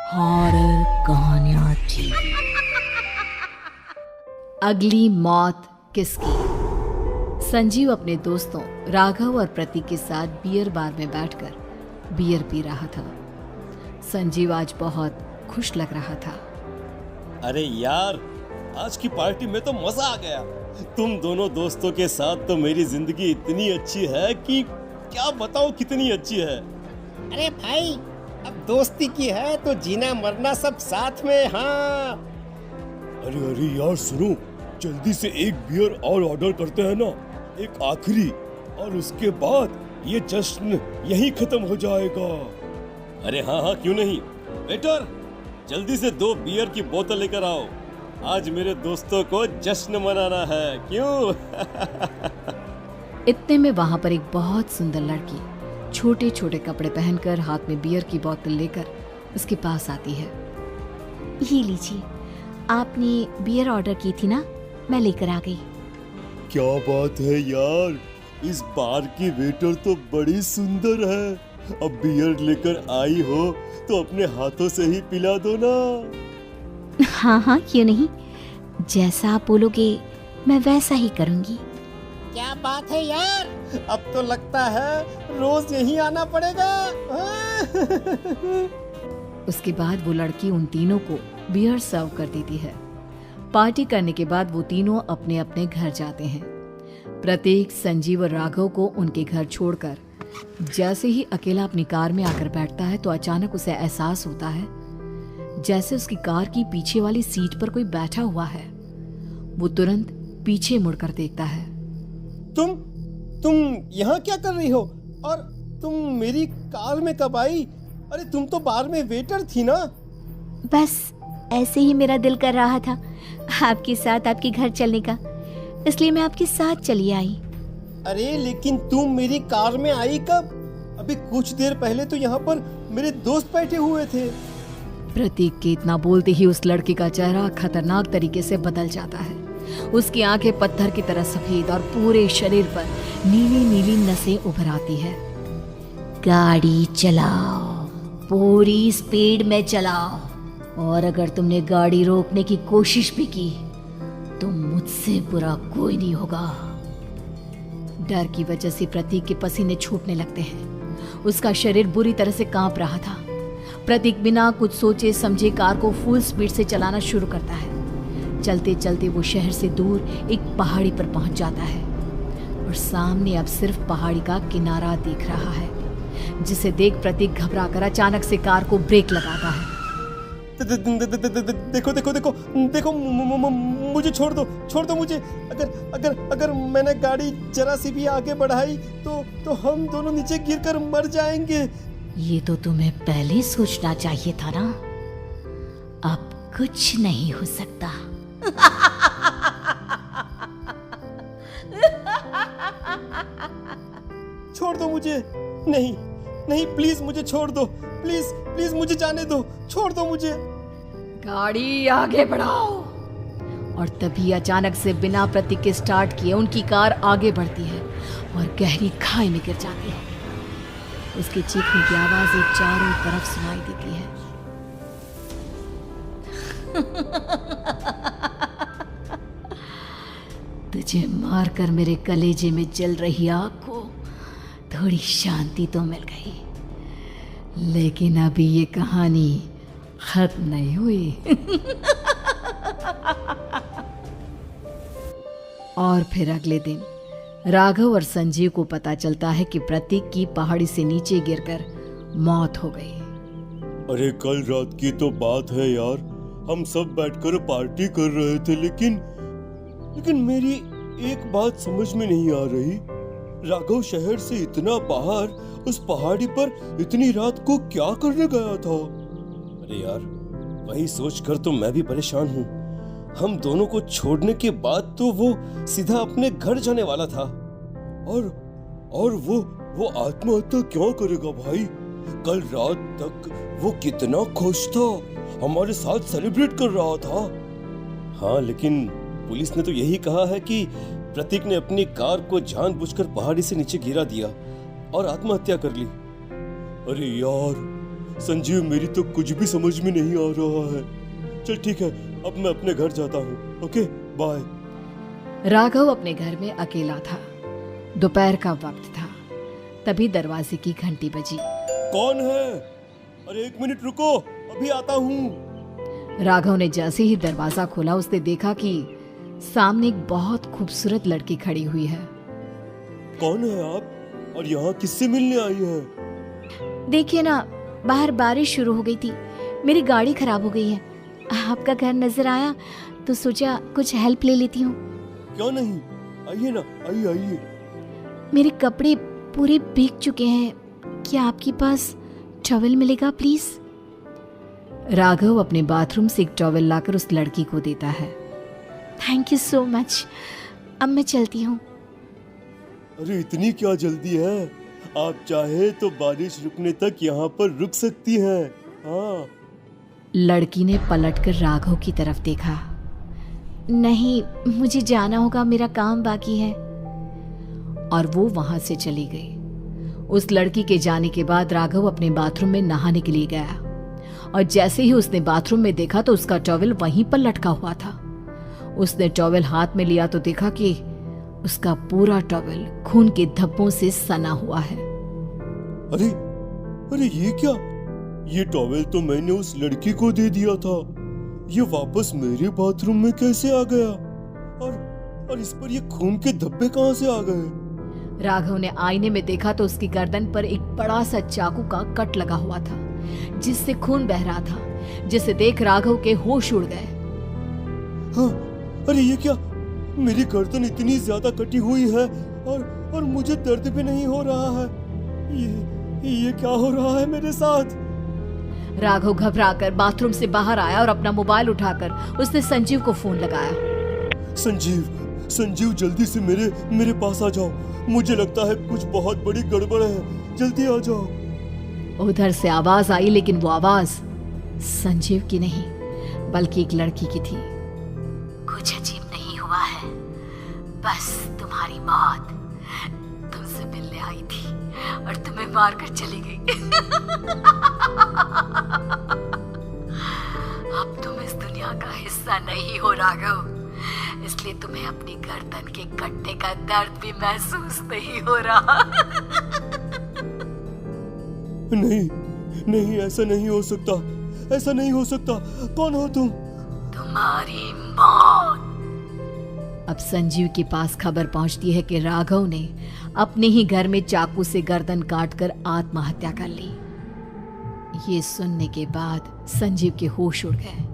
Horror कहानियां थी। अगली मौत किसकी? संजीव अपने दोस्तों राघव और प्रतीक के साथ बियर बार में बैठकर बियर पी रहा था। संजीव आज बहुत खुश लग रहा था। अरे यार, आज की पार्टी में तो मजा आ गया। तुम दोनों दोस्तों के साथ तो मेरी जिंदगी इतनी अच्छी है कि क्या बताऊं कितनी अच्छी है। अरे भाई, अब दोस्ती की है तो जीना मरना सब साथ में। हाँ अरे अरे यार सुनो, जल्दी से एक बियर और ऑर्डर करते हैं ना, एक आखिरी, और उसके बाद ये जश्न यहीं खत्म हो जाएगा। अरे हाँ हाँ, क्यों नहीं। वेटर, जल्दी से 2 बियर की बोतल लेकर आओ। आज मेरे दोस्तों को जश्न मनाना है, क्यों? इतने में वहां पर एक बहुत सुंदर लड़की छोटे छोटे कपड़े पहनकर हाथ में बियर की बोतल लेकर उसके पास आती है। ये लीजिए, आपने बियर ऑर्डर की थी ना, मैं लेकर आ गई। क्या बात है यार, इस बार की वेटर तो बड़ी सुंदर है। अब बियर लेकर आई हो तो अपने हाथों से ही पिला दो ना। हाँ हाँ, क्यों नहीं, जैसा आप बोलोगे मैं वैसा ही करूँगी। क्या बात है यार, अब तो लगता है रोज यहीं आना पड़ेगा। उसके बाद वो लड़की उन तीनों को बियर सर्व कर देती है। पार्टी करने के बाद वो तीनों अपने अपने घर जाते हैं। प्रतीक संजीव और राघव को उनके घर छोड़कर जैसे ही अकेला अपनी कार में आकर बैठता है तो अचानक उसे एहसास होता है जैसे उसकी कार की पीछे वाली सीट पर कोई बैठा हुआ है। वो तुरंत पीछे मुड़कर देखता है। तुम यहाँ क्या कर रही हो? और तुम मेरी कार में कब आई? अरे तुम तो बार में वेटर थी ना। बस ऐसे ही मेरा दिल कर रहा था आपके साथ आपके घर चलने का, इसलिए मैं आपके साथ चली आई। अरे लेकिन तुम मेरी कार में आई कब? अभी कुछ देर पहले तो यहाँ पर मेरे दोस्त बैठे हुए थे। प्रतीक के इतना बोलते ही उस लड़के का चेहरा खतरनाक तरीके से बदल जाता है। उसकी आंखें पत्थर की तरह सफेद और पूरे शरीर पर नीली नीली नसें उभर आती है। गाड़ी चलाओ, पूरी स्पीड में चलाओ, और अगर तुमने गाड़ी रोकने की कोशिश भी की तो मुझसे बुरा कोई नहीं होगा। डर की वजह से प्रतीक के पसीने छूटने लगते हैं। उसका शरीर बुरी तरह से कांप रहा था। प्रतीक बिना कुछ सोचे समझे कार को फुल स्पीड से चलाना शुरू करता है। चलते चलते वो शहर से दूर एक पहाड़ी पर पहुंच जाता है और सामने अब सिर्फ पहाड़ी का किनारा दिख रहा है, जिसे देख प्रतीक घबराकर अचानक से कार को ब्रेक लगाता है। देखो देखो देखो देखो, मुझे छोड़ दो मुझे। अगर मैंने गाड़ी जरा सी भी आगे बढ़ाई तो हम दोनों नीचे गिरकर मर जाएंगे। ये तो तुम्हें पहले सोचना चाहिए था ना। अब कुछ नहीं हो सकता। छोड़ दो मुझे। नहीं प्लीज मुझे छोड़ दो। प्लीज मुझे जाने दो। छोड़ दो मुझे। गाड़ी आगे बढ़ाओ। और तभी अचानक से बिना प्रतीक के स्टार्ट किए उनकी कार आगे बढ़ती है और गहरी खाई में गिर जाती है। उसके चीखने की आवाजें चारों तरफ सुनाई देती है। तुझे मारकर मेरे कलेजे में जल रही आग को थोड़ी शांति तो मिल गई, लेकिन अभी ये कहानी खत्म नहीं हुई। और फिर अगले दिन राघव और संजीव को पता चलता है कि प्रतीक की पहाड़ी से नीचे गिरकर मौत हो गई। अरे कल रात की तो बात है यार, हम सब बैठकर पार्टी कर रहे थे, लेकिन मेरी एक बात समझ में नहीं आ रही। राघव शहर से इतना बाहर उस पहाड़ी पर इतनी रात को क्या करने गया था? अरे यार, वही सोचकर तो मैं भी परेशान हूँ। हम दोनों को छोड़ने के बाद तो वो सीधा अपने घर जाने वाला था, और वो आत्महत्या क्यों करेगा भाई? कल रात तक वो कितना खुश था, हमारे साथ सेलिब्रेट कर रहा था। हाँ, लेकिन पुलिस ने तो यही कहा है कि प्रतीक ने अपनी कार को जानबूझकर पहाड़ी से नीचे गिरा दिया और आत्महत्या कर ली। अरे यार, संजीव मेरी तो कुछ भी समझ में नहीं आ रहा है। चल ठीक है, अब मैं अपने घर जाता हूँ। Okay bye. राघव अपने घर में अकेला था। दोपहर का वक्त था। तभी दरवाजे की घंटी बजी। कौन है? अरे 1 मिनट रुको, अभी आता हूँ। राघव ने जैसे ही दरवाजा खोला उसने देखा कि सामने एक बहुत खूबसूरत लड़की खड़ी हुई है। कौन है आप और यहाँ किससे मिलने आई है? देखिए ना, बाहर बारिश शुरू हो गई थी, मेरी गाड़ी खराब हो गई है। आपका घर नजर आया तो सोचा कुछ हेल्प ले लेती हूँ। क्या नहीं, आइए ना, आइए आइए। मेरे कपड़े पूरे भीग चुके हैं, क्या आपके पास टॉवल मिलेगा प्लीज? राघव अपने बाथरूम से एक टॉवल लाकर उस लड़की को देता है। थैंक यू सो मच, अब मैं चलती हूँ। अरे इतनी क्या जल्दी है? आप चाहे तो बारिश रुकने तक यहाँ पर रुक सकती हैं। हाँ। लड़की ने पलटकर राघव की तरफ देखा। नहीं, मुझे जाना होगा, मेरा काम बाकी है। और वो वहां से चली गई। उस लड़की के जाने के बाद राघव अपने बाथरूम में नहाने के लिए गया और जैसे ही उसने बाथरूम में देखा तो उसका टॉवल वहीं पर लटका हुआ था। उसने टॉवल हाथ में लिया तो देखा कि उसका पूरा टॉवल खून के धब्बों से सना हुआ है। अरे अरे ये क्या? ये टॉवल तो मैंने उस लड़की को दे दिया था। ये वापस मेरे बाथरूम में कैसे आ गया? और इस पर ये खून के धब्बे कहां से आ गए? राघव ने आईने में देखा तो उसकी गर्दन पर एक बड़ा सा चाकू का कट लगा हुआ था जिससे खून बह रहा था, जिसे देख राघव के होश उड़ गए। हाँ, अरे ये क्या? मेरी गर्दन इतनी ज्यादा कटी हुई है और मुझे दर्द भी नहीं हो रहा है। ये क्या हो रहा है मेरे साथ? राघव घबराकर बाथरूम से बाहर आया और अपना मोबाइल उठाकर उसने संजीव को फोन लगाया। संजीव जल्दी से मेरे पास आ जाओ। मुझे लगता है कुछ बहुत बड़ी गड़बड़ है, जल्दी आ जाओ। उधर से आवाज आई, लेकिन वो आवाज संजीव की नहीं बल्कि एक लड़की की थी। कुछ अजीब नहीं हुआ है, बस तुम्हारी मौत तुमसे मिलने आई थी और तुम्हें मारकर चली गई। अब तुम इस दुनिया का हिस्सा नहीं हो राघव, इसलिए तुम्हें अपनी गर्दन के कटने का दर्द भी महसूस नहीं हो रहा। नहीं, ऐसा नहीं हो सकता, ऐसा नहीं हो सकता। कौन हो तुम? तुम्हारी मौत। अब संजीव के पास खबर पहुंचती है कि राघव ने अपने ही घर में चाकू से गर्दन काटकर आत्महत्या कर ली। ये सुनने के बाद संजीव के होश उड़ गए।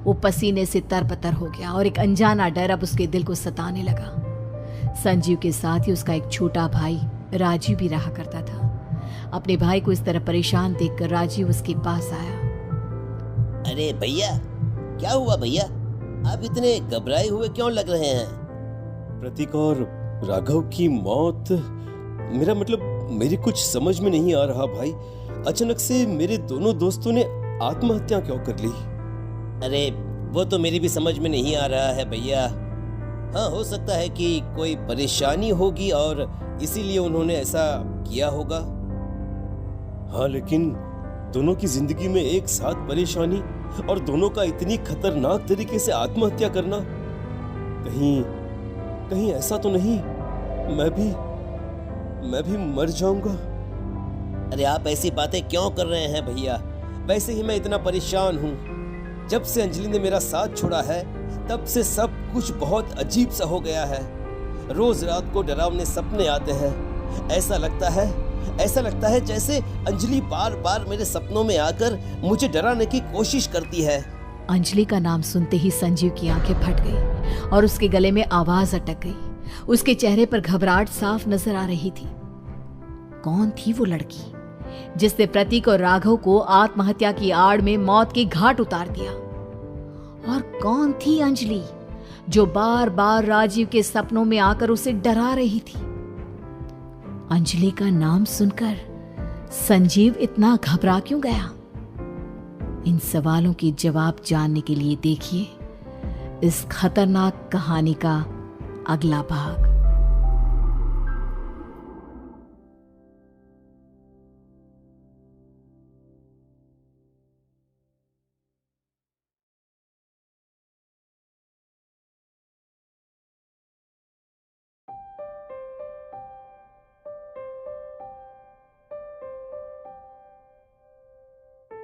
वो पसीने से तरबतर हो गया और एक अनजाना डर अब उसके दिल को सताने लगा। संजीव के साथ ही उसका एक छोटा भाई राजीव भी रहा करता था। अपने भाई को इस तरह परेशान देखकर राजीव उसके पास आया। अरे भैया, क्या हुआ भैया? आप इतने घबराए हुए क्यों लग रहे हैं? प्रतीक और राघव की मौत, मेरा मतलब मेरी कुछ समझ में नहीं आ रहा भाई। अचानक से मेरे दोनों दोस्तों ने आत्महत्या क्यों कर ली? अरे वो तो मेरी भी समझ में नहीं आ रहा है भैया। हाँ, हो सकता है कि कोई परेशानी होगी और इसीलिए उन्होंने ऐसा किया होगा। हाँ, लेकिन दोनों की जिंदगी में एक साथ परेशानी और दोनों का इतनी खतरनाक तरीके से आत्महत्या करना, कहीं ऐसा तो नहीं मैं भी मर जाऊंगा? अरे आप ऐसी बातें क्यों कर रहे हैं भैया? वैसे ही मैं इतना परेशान हूँ। जब से अंजलि ने मेरा साथ छोड़ा है तब से सब कुछ बहुत अजीब सा हो गया है। रोज रात को डरावने सपने आते हैं। ऐसा लगता है जैसे अंजलि बार बार मेरे सपनों में आकर मुझे डराने की कोशिश करती है। अंजलि का नाम सुनते ही संजीव की आंखें फट गई और उसके गले में आवाज अटक गई। उसके चेहरे पर घबराहट साफ नजर आ रही थी। कौन थी वो लड़की जिसने प्रतीक और राघव को आत्महत्या की आड़ में मौत के घाट उतार दिया? और कौन थी अंजलि जो बार बार राजीव के सपनों में आकर उसे डरा रही थी? अंजलि का नाम सुनकर संजीव इतना घबरा क्यों गया? इन सवालों के जवाब जानने के लिए देखिए इस खतरनाक कहानी का अगला भाग।